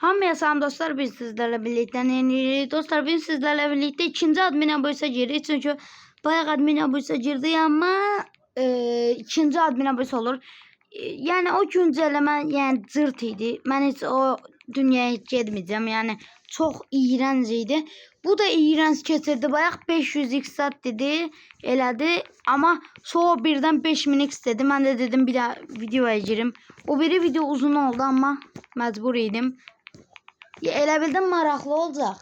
Hamıya salam dostlar, biz sizlerle birlikte dostlar, biz sizlerle birlikte ikinci admin abonesi girdik. Çünkü bayağı admin abonesi girdi ama ikinci admin abonesi olur. Yani o güncelleme yani zırt idi. Ben hiç o dünyaya hiç getmeyeceğim. Yani çok iğrenç idi. Bu da iğrenç keçirdi. Bayağı 500x sat dedi. Elədi. Ama sonra birden 5000x dedi. Ben de dedim bir daha videoya girim. O biri video uzun oldu ama mecbur idim. Ya elə bildim maraqlı olacaq.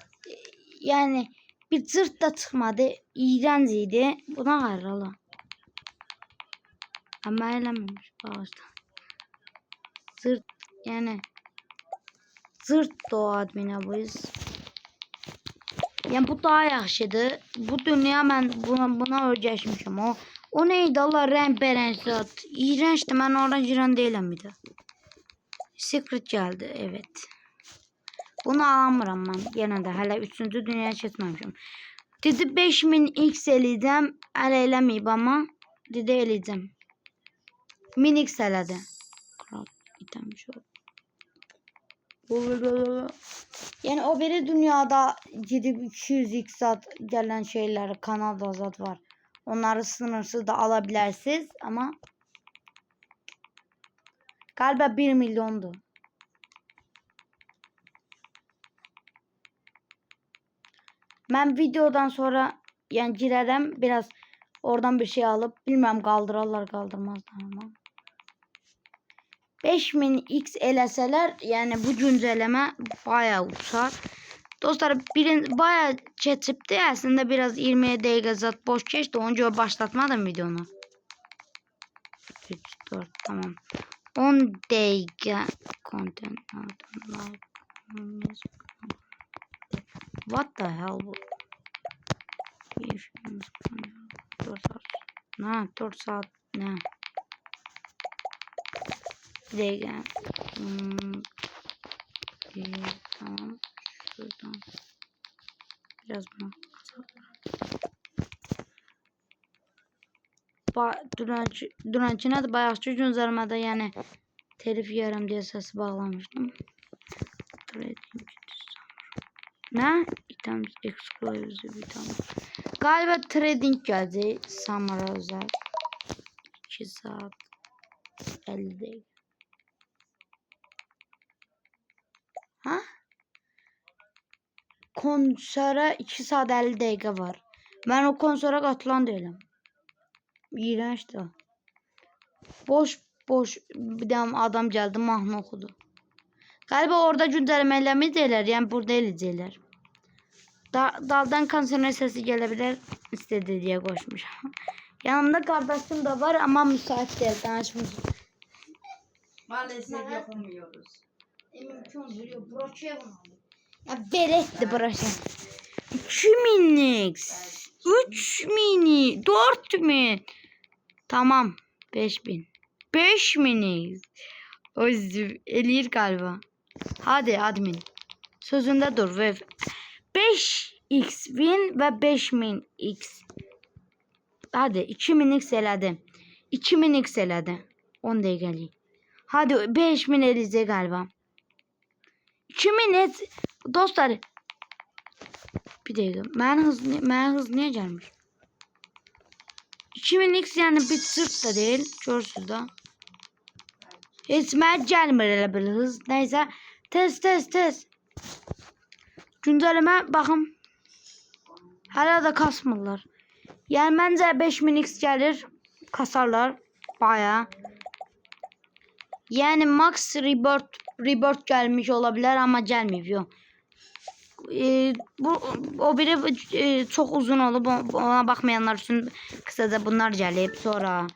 Yani bir cırt da çıxmadı. İğrenc idi. Buna qarralı. Amma eləməmiş bağışda. Cırt yani cırt da o adminə bu iz. Yani bu daha yaxşıdır. Bu dünya mən buna öyrəşmişəm. O neydi Allah, rəng-bərəng zat. İğrençdi. Mən oradan girən deyiləm bir də. Secret geldi, evet. Bunu alamıram mən. Yenə də hələ 3-cü dünyaya keçməmişəm. Dedi 5000x eləyəcəm. Hələ eləməyib amma dedi eləyəcəm. 1000x elədi. Kral itəmiş o. Yəni o biri dünyada gidib 200x zat gələn şeyləri, Kanada zat var. Onları sınırsız da ala bilərsiniz amma galiba 1 milyondur. Ben videodan sonra yani girerim biraz oradan bir şey alıp bilmem kaldırırlar kaldırmazlar ama 5000x eləsələr yani bu güncelleme bayağı uçar. Dostlar bayağı keçibdi. Aslında biraz 20 dakika zat boş geçti. Onu göre başlatmadım videonu. 3 4 tamam. 10 dakika content. What the hell bu? 4 saat. Ne? 4 saat ne? Bir dakika. Tamam. Şuradan. Biraz bunu Durançına da bayağı güncəlmədə yəni telif yerim diye sesi bağlamıştım. Ne? Items exclusive item. Galiba trading geldi. Summer'a özel. 2 saat 50 dakika. Ha? Konsere 2 saat 50 dakika var. Ben o konsere katılan değilim. İğrençti. Boş bir tane adam geldi, mahnı okudu. Galiba orada güncelləmələrimiz deyirlər, yəni burada eləyəcəklər. Daldan konserine sesi gelebilir istedi diye koşmuşam. Yanımda kardeşim de var ama müsait değil, danışmış. Maalesef yapamıyoruz. Mümkün oluyor. Broşe var. Ya beretti broşe. 2000x. 3000, 4000. Tamam. 5000. 5000x. Özür eləyir galiba. Hadi admin. Sözünde dur ve 5x win ve 5000x. Hadi 2000x elədi. 2000x elədi. 10 dəqiqəlik. Hadi 5000 eləyəcək galiba. 2000 dostlar. Bir dəqiqə. Mənə hız niyə gəlmir? 2000x yəni bir sırt da deyil. Görürsünüz da. Heç mənə gəlmir elə bir hız. Neysə. Tez. Güncəlləmə baxım. Hələ də kasmırlar. Yəni məncə 5000x gəlir. Kasarlar. Bayağı. Yani max rebirth gelmiş olabilir ama gelmiyor. Yok. O biri çok uzun olup ona bakmayanlar için kısaca bunlar gelip sonra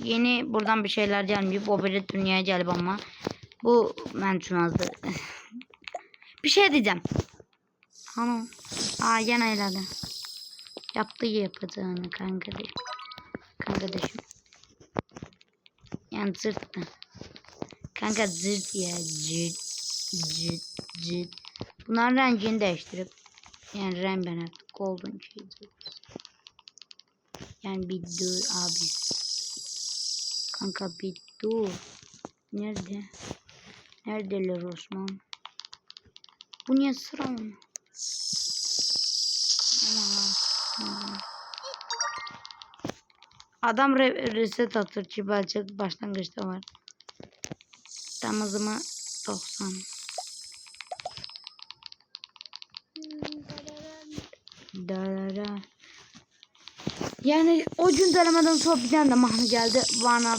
yeni buradan bir şeyler gelmiyor. O biri dünyaya gelip ama bu ben çumazdı. Bir şey diyeceğim. Tamam. Yine eyledi. Yaptığı yapacağını kardeşim. Yani zırttı. Kanka zırt ya zırt. Bunların rengini değiştirip yani renk ben artık golden şeydi. Yani bir dur abi. Kanka bir dur. Nerede? Neredeler Osman? Bu niye sıra mı? Adam reset atır ki belki başlangıçta var. Tam hızımı 90. Yani o güncellemeden sonra bir tane de mahnı geldi. Bana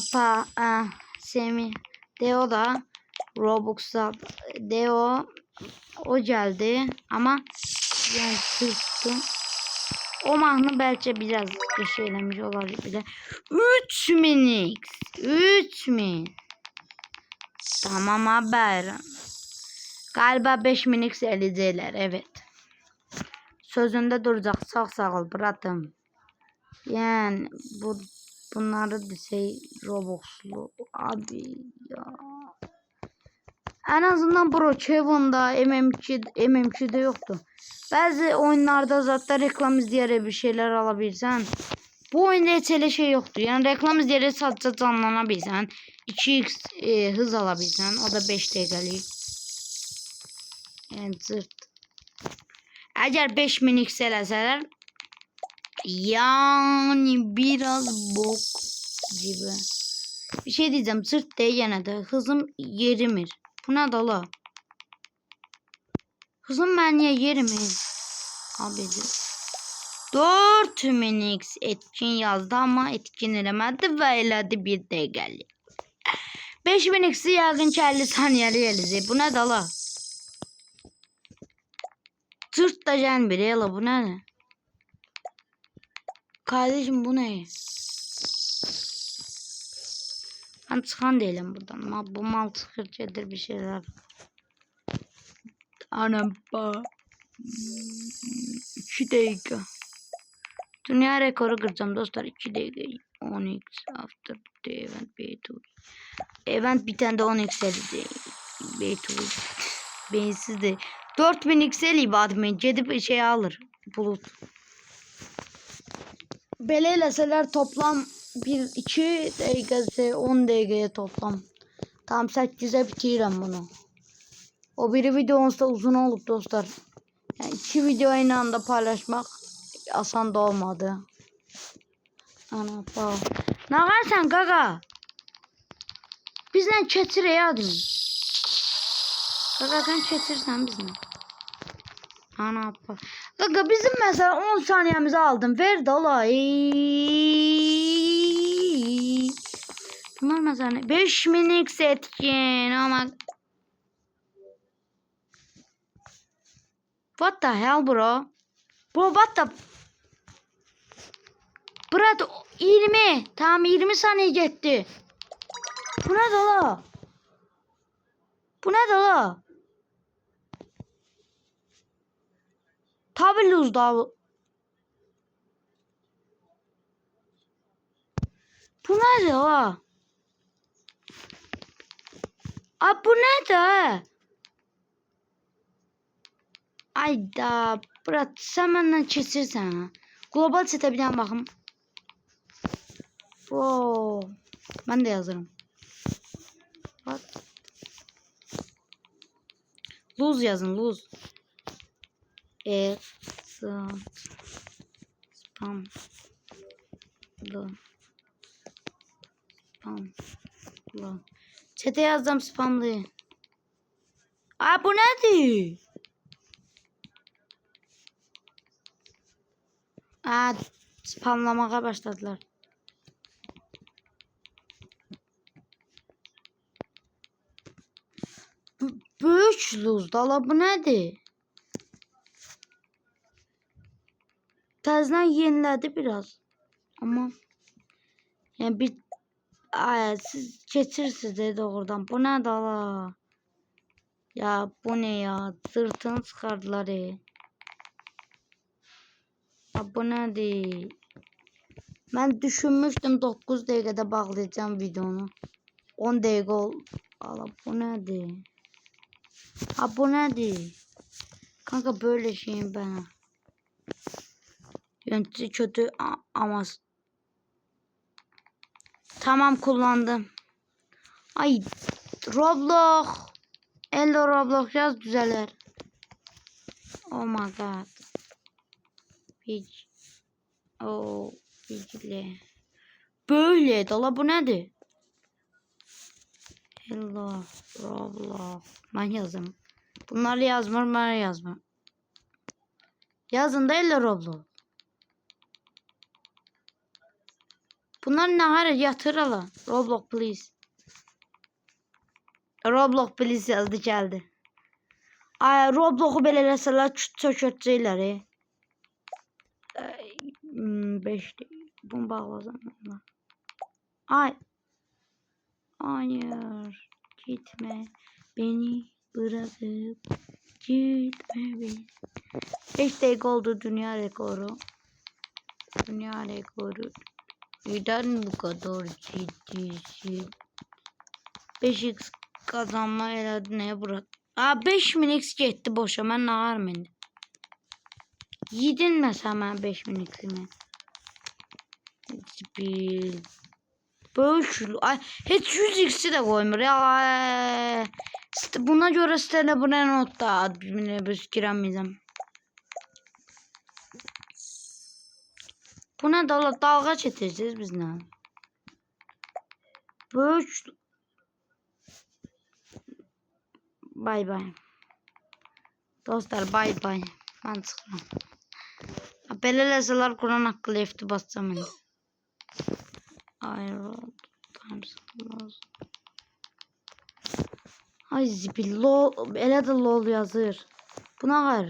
Semi Deo da Robux'ta Deo o geldi ama yani sırtım. O mahnı belki biraz şeylemiş olabilir. 3000x 3000. Tamam haber. Galiba 5000x eleyecekler, evet. Sözünde duracak. Sağ ol bırakım. Yani bunları şey Robux'lu abi ya. En azından Brookhaven'da MM2'de yoktu. Bazı oyunlarda zaten reklam izleyerek bir şeyler alabilirsen. Bu oyunda hiç öyle şey yoktu. Yani reklam izleyerek sadece canlanabilirsen. 2x hız alabilirsen. O da 5 dakikalık. Yani zırt. Eğer 5000 x eləsələr yani biraz bok gibi. Bir şey diyeceğim. Zırt değil yine de. Hızım yerimir. Bu ne dala? Hızım ben niye yerimir? Abi 4000x etkin yazdı ama etkin eləmədi ve elədi bir dəqiqəlik. 5000x'i yəqin ki 50 saniyəli eləyəcək. Bu ne dala? Zırt da gelmir elə bu ne? Kardeşim bu ne? Ben çıkan değilim buradan. Bu mal çıkırcıdır bir şeyler. Anam ba. 2 dakika. Dünya rekoru kıracağım dostlar. 2 dakika. 10x after the event B2. Event bitende 10x eləyəcək. B2. Beyinsiz de. 4000x eləyib admin. Gedib şey alır. Bulut. Belə eləsələr toplam 1-2 dakikası 10 dakikaya toplam. Tam 8'e bitirəm bunu. O biri videomuz da uzun olup dostlar. Yani 2 video aynı anda paylaşmak asan da olmadı. Ana bak. Ne var sen gaga? Bizden çetir ya admin. Gaga sen çetirsen bizden. Ana bak. Gaga bizim mesela 10 saniyemizi aldım. Ver dola. Bunlar mesela 5000 x etkin ama. What the hell bro? Bro what the? Bro 20. Tamam 20 saniye gitti. Bu ne dola? Bu ne dola? Tabi lose da. Bu ne dola? Abi bu ne de? Ayda bırak sen benden kesirsen ha. Global chat'e bir tane bakım. Bro. Ben de yazarım. Bak. Lose yazın lose. Spam. Spam. Chat'e yazdım spamlı. Aa bu nedir? Aa spamlamaya başladılar. Büyük luz dala bu nedir? Tezden yeniledi biraz. Ama yani bir siz geçirsiniz dedi oradan. Bu ne dala? Ya bu ne ya? Sırtını çıkardılar ya. Ya bu nedir? Ben düşünmüştüm 9 dakikada bağlayacağım videonu. 10 dakika ol. Allah bu nedir? Ha bu nedir? Kanka böyle şeyim ben. Yönetici kötü ama tamam kullandım. Ay Roblox Elde Roblox yaz düzelir. Oh my god. Hiç. Oh. Bilgili. Böyle dala bu nedir? Hello Roblox. Ben yazım. Bunları yazmam, ben yazmam. Yazın da Hello Roblox. Bunlar ne var yatır ala. Roblox please. Roblox please yazdı geldi. Ay Roblox'u belə eləsələr çökəcəklər. 5 bunu bağlasam. Ay. Hayır. Gitme. Beni bırakıp gitme beni. 5 dakika oldu dünya rekoru. Dünya rekoru. Neden bu kadar ciddisin? 5x kazanma elədi neye bırak? 5000 x getdi boşa. Mən nə var məndə? Yedin məsələn mən 5000 x-imi. Bir böyük. Ay heç 100 x-i də qoymur ya. Buna görə sitələ buna not da adminə biz girəməyəcəm. Bu nə dalga çetirəcəyiz biz nə? Böyük. Bay bay. Dostlar bay bay. Mən çıxıram. Belə eləsələr Quran haqqı lefti basacağım indi. Ay zibil lol. Elə də lol yazır. Buna var.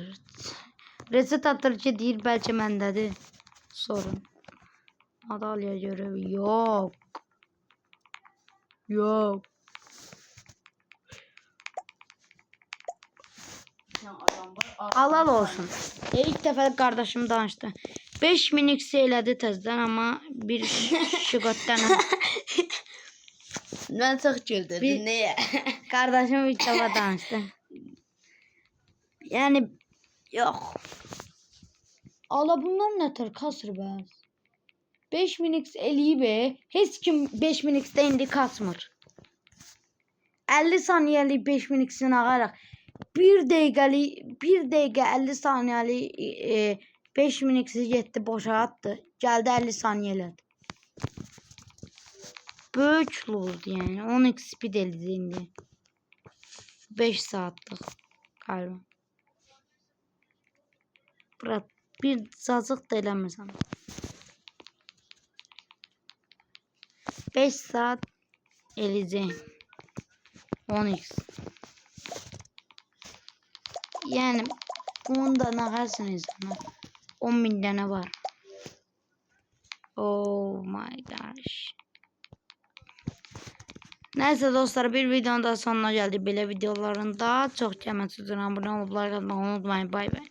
Reset atır ki deyir bəlkə məndədir. Sorun. Madalya görevi yok. Yok. Halal olsun. İlk defa kardeşim danıştı. 5000 x elədi tezden ama bir şıqotdan. Ben çok güldüm. Neye? Kardeşim ilk defa danıştı. Yani yok. Ala bunlar ne tür kasır be. 5000 x eliyi be. Heç kim 5000 x'de indi kasmır. 50 saniyeli 5000 x'ini ağaraq 1 dəqiqə 50 saniyeli 5000 x'i getdi boşa atdı. Gəldi 50 saniyə elədi. Böyük oldu yani. 10 x speed eləydi indi. 5 saatlıq galiba. Bura bir cacıq da eləmirsən. 5 saat eləyəcəyim. 10x. Yani bunu da nakarsın insanlar. 10.000 tane var. Oh my gosh. Neyse dostlar bir videonun da sonuna geldi. Böyle videoların daha çok gelmesi için abone olmayı unutmayın. Bay bay.